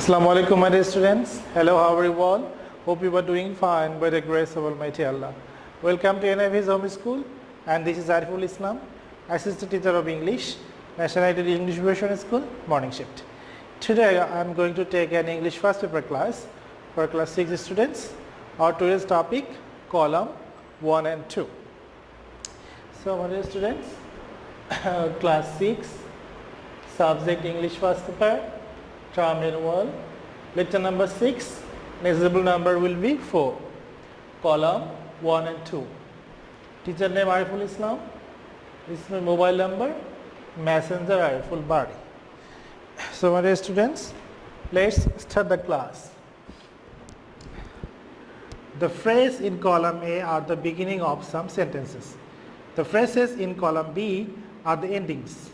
Assalamu alaikum, my dear students. Hello, how are you all? Hope you are doing fine by the grace of Almighty Allah. Welcome to NIV's Home School, and this is Ariful Islam, Assistant Teacher of English, National United English Version School, Morning Shift. Today I am going to take an English first paper class for class 6 students. Our today's topic, column 1 and 2. So, my dear students, class 6, subject English first paper, term annual, lecture number 6, negligible number will be 4, column 1 and 2. Teacher name Ariful Islam, this is my mobile number, messenger Ariful Bari. So, my dear students, let's start the class. The phrase in column A are the beginning of some sentences. The phrases in column B are the endings.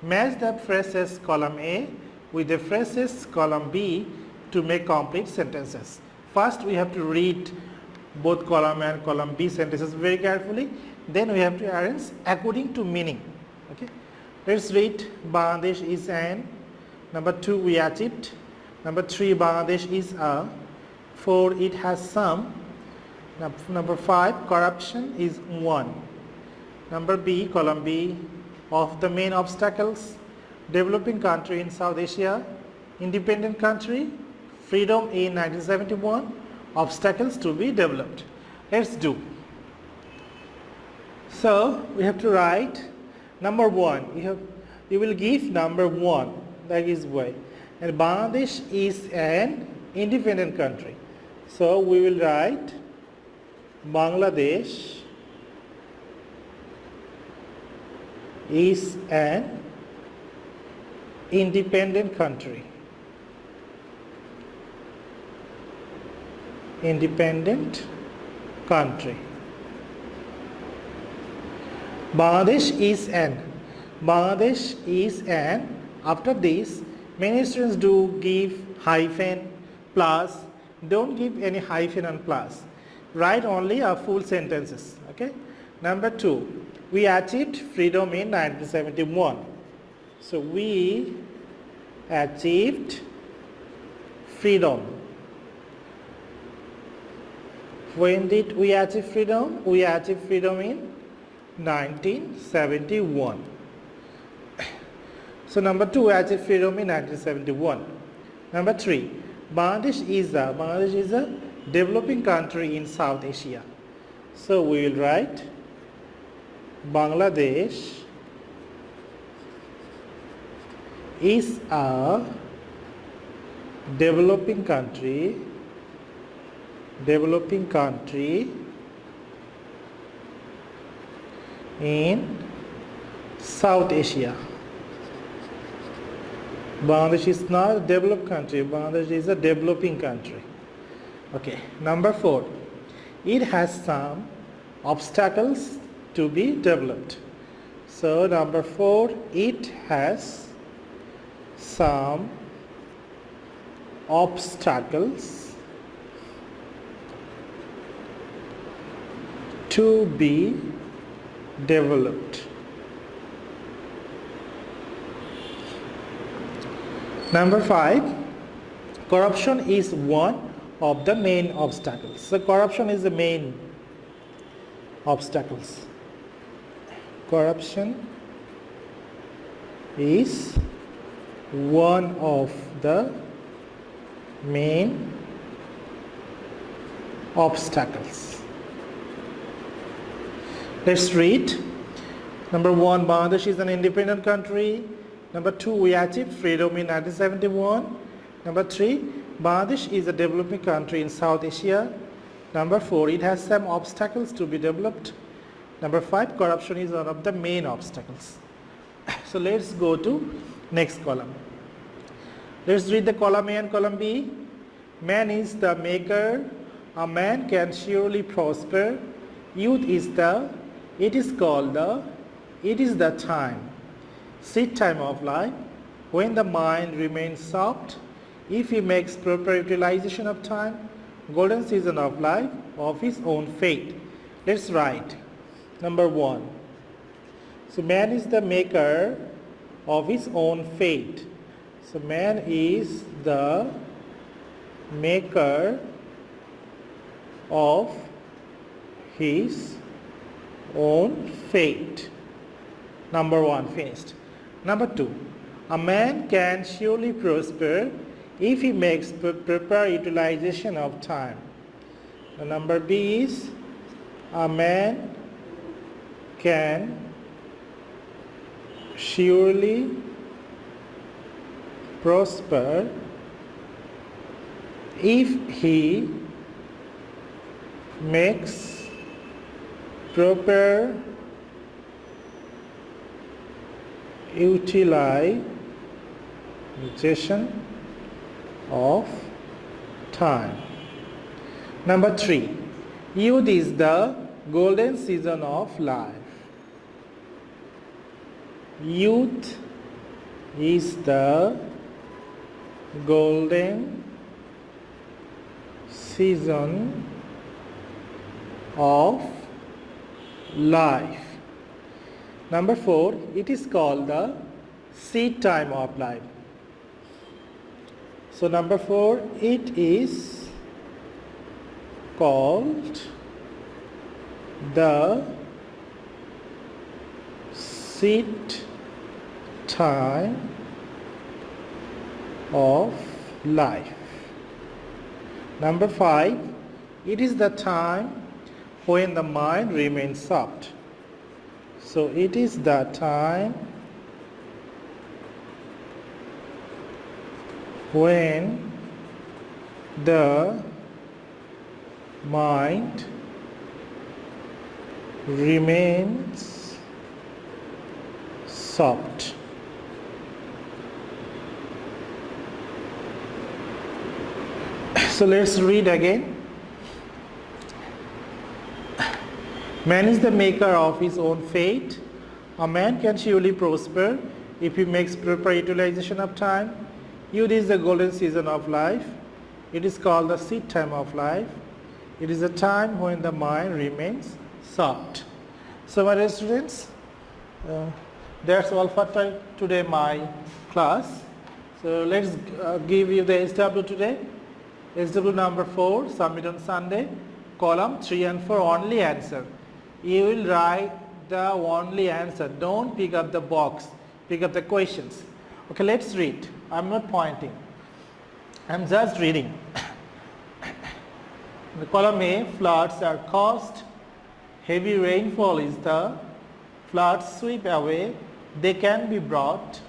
Match the phrases column A with the phrases column B to make complete sentences. First, we have to read both column A and column B sentences very carefully. Then we have to arrange according to meaning. Okay. Let's read. Bangladesh is an. Number 2, we achieved. Number 3, Bangladesh is a. 4, it has some. Number 5, corruption is 1. Number B, column B, of the main obstacles, developing country in South Asia, independent country, freedom in 1971, obstacles to be developed. Let's do. So we have to write number 1. You will give number 1, that is why. And Bangladesh is an independent country. So we will write Bangladesh is an independent country. Independent country. Bangladesh is an. Bangladesh is an. After this, many students do give hyphen, plus. Don't give any hyphen and plus. Write only a full sentences. Okay. Number 2, we achieved freedom in 1971. So we achieved freedom. When did we achieve freedom? We achieved freedom in 1971. So number 2, we achieved freedom in 1971. Number 3, Bangladesh is a developing country in South Asia. So we will write Bangladesh is a developing country in South Asia. Bangladesh is not a developed country. Bangladesh is a developing country. Okay. Number 4, it has some obstacles to be developed. So number 4, it has some obstacles to be developed. Number 5, corruption is one of the main obstacles. So corruption is the main obstacles. Corruption is one of the main obstacles. Let's read. Number 1, Bangladesh is an independent country. Number 2, we achieved freedom in 1971. Number 3, Bangladesh is a developing country in South Asia. Number 4, it has some obstacles to be developed. Number 5, corruption is one of the main obstacles. So let's go to next column. Let's read the column A and column B. Man is the maker. A man can surely prosper. Youth is it is the time. Seed time of life. When the mind remains soft, if he makes proper utilization of time, golden season of life of his own fate. Let's write. Number 1. So man is the maker of his own fate. So man is the maker of his own fate. Number 1 finished. Number 2, a man can surely prosper if he makes proper utilization of time. The number B is, a man can surely prosper if he makes proper utilization of time. Number 3, youth is the golden season of life. Youth is the golden season of life. Number 4, it is called the seed time of life. So number 4, it is called the seed time of life. Number 5, it is the time when the mind remains soft. So it is the time when the mind remains soft. So let's read again. Man is the maker of his own fate. A man can surely prosper if he makes proper utilization of time. Youth is the golden season of life. It is called the seed time of life. It is a time when the mind remains soft. So my dear students, that's all for today my class. So let's give you the SW today. SW number 4, submit on Sunday. Column 3 and 4, only answer. You will write the only answer. Don't pick up the box. Pick up the questions. Okay, let's read. I'm not pointing. I'm just reading. The column A, floods are caused. Heavy rainfall is the floods sweep away. They can be brought.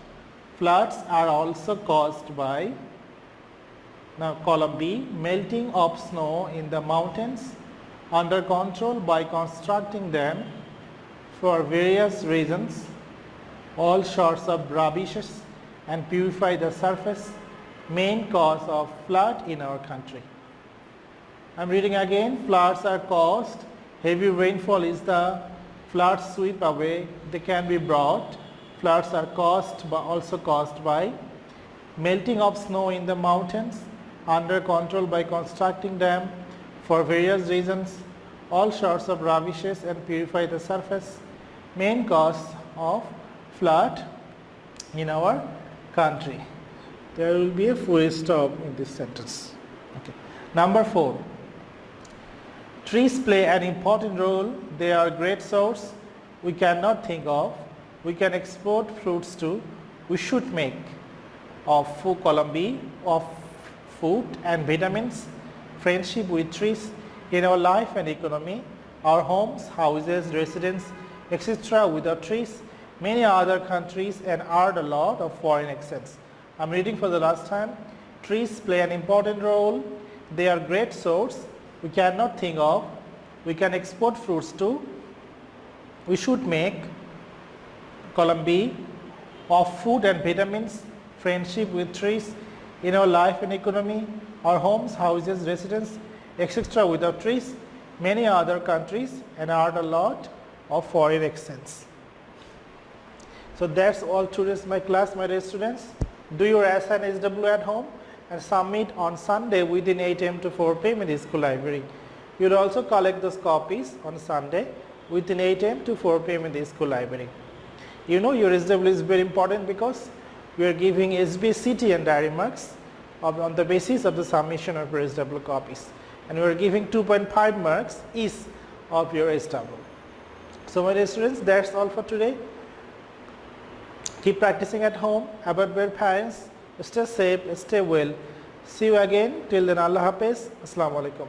Floods are also caused by. Now column B, melting of snow in the mountains under control by constructing them for various reasons. All sorts of rubbishes and purify the surface. Main cause of flood in our country. I'm reading again. Floods are caused. Heavy rainfall is the floods sweep away. They can be brought. Floods are caused by, also caused by melting of snow in the mountains under control by constructing them for various reasons. All sorts of rubbishes and purify the surface. Main cause of flood in our country. There will be a full stop in this sentence. Okay. Number 4. Trees play an important role. They are a great source we cannot think of. We can export fruits to. We should make of food, column B, of food and vitamins, friendship with trees in our life and economy, our homes, houses, residence, etc. without trees, many other countries and earn a lot of foreign exchange. I'm reading for the last time. Trees play an important role. They are great source we cannot think of. We can export fruits to. We should make, column B, of food and vitamins, friendship with trees in our life and economy, our homes, houses, residence, etc. without trees, many other countries and earn a lot of foreign exchange. So that's all today's my class, my dear students. Do your SN SW at home and submit on Sunday within 8 am to 4 pm in the school library. You will also collect those copies on Sunday within 8 am to 4 pm in the school library. You know your SW is very important because we are giving SB, CT and diary marks on the basis of the submission of your SW copies, and we are giving 2.5 marks each of your SW. So my dear students, that's all for today. Keep practicing at home, abide by your parents, stay safe, stay well. See you again. Till then, Allah Hafiz. Assalamu alaikum.